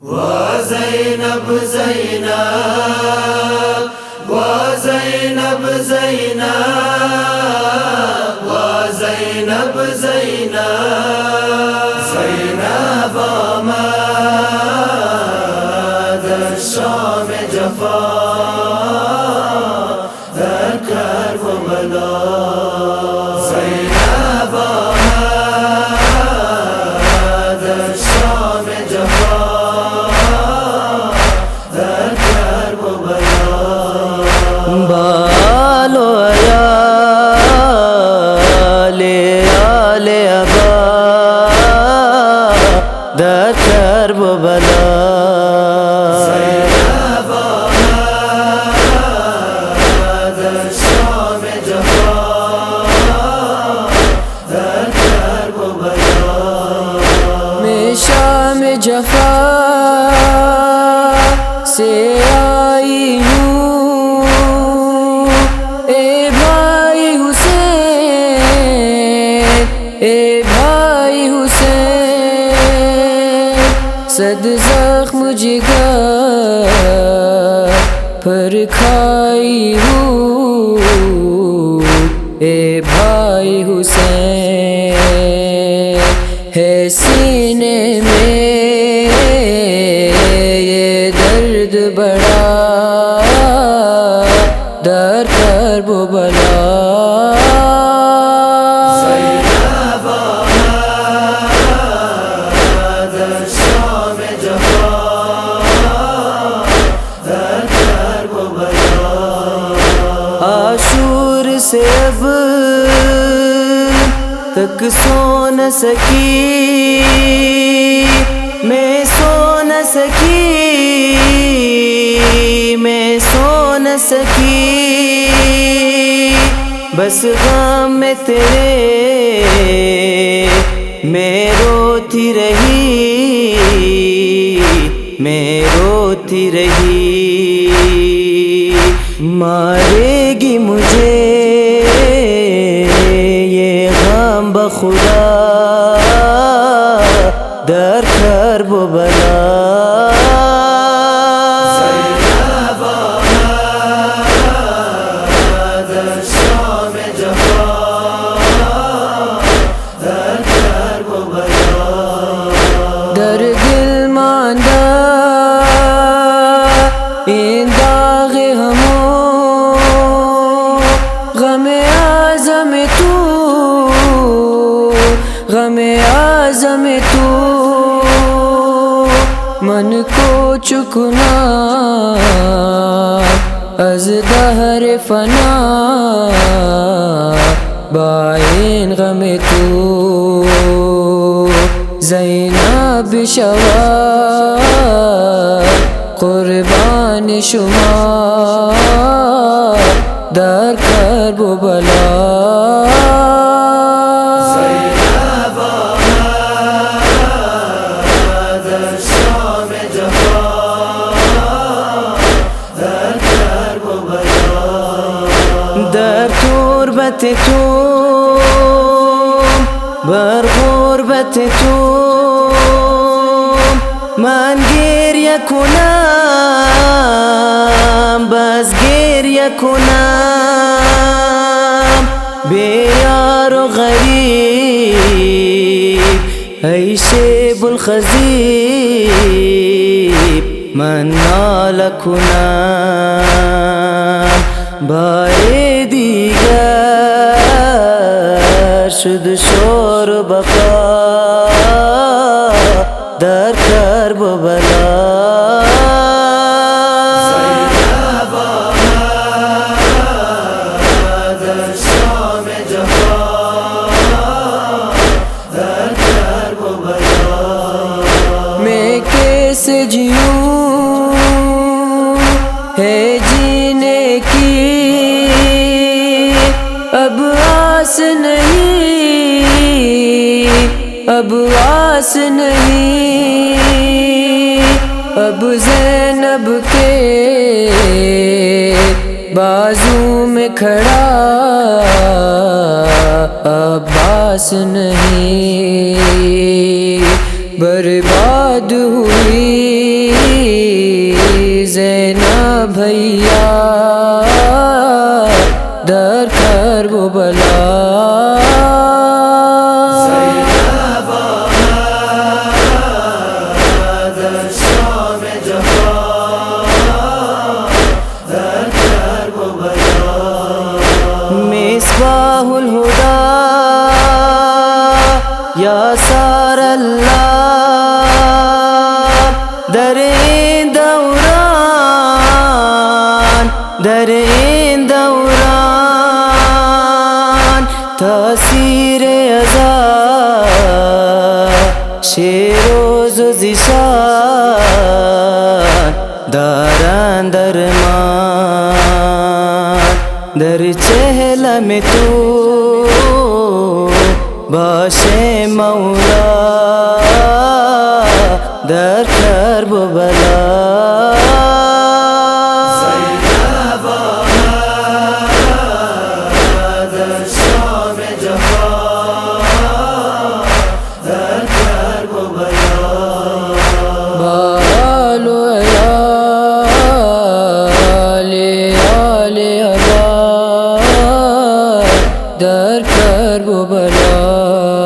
وزينب زينب وزينب زينب وزينب زينب زينب آمد الشام جفا در کرب و بلا زينب آمد الشام جفا बालो आले आले अबा दर करब बला زينب آمد الشام جفا در کرب و بلا मैं शाम जफा से आई हूँ सद जख्म जिगर पर खाई हूँ ए भाई हुसैन है सीने में ये दर्द बड़ा दर करब बला आशूर से अब तक सो न सकी मैं सो न सकी मैं सो न सकी बस गम में तेरे मैं रोती रही मैं रोती रही मारेगी मुझे ये गम बखुदा दर करब बला زينب آمد الشام جفا در کرب و بلا در दिल मांदा इन दाग हमो गमे आज़म तू गमे आज़म तू मन को चुकना अज दहर फना बाइन गमे तू ज़ैनब शवा कुर्बान शुमा दर करब बला زينب آمد الشام جفا در کرب و بلا در تربت تو بر غربت تو من گریه کنم بس گریه کنم بی یار و غریب ای شیب الخزیب من ناله کنم بار دیگر شد شور و بقا در کرب و بلا زينب آمد الشام جفا در کرب و بلا मैं कैसे जीऊं है जीने की अब आस नहीं अब आस नहीं अब ज़ैनब के बाजू में खड़ा अब्बास नहीं बर्बाद हुई ज़ैनब भैया दर करबला मिसबाहुल हुदा या सारल्लाह दरे दौरान तासीर अज़ा शेरोज़ ज़िशान दारान दरमान दर चहला में तू बाशे मौला दर करबला दर करबला।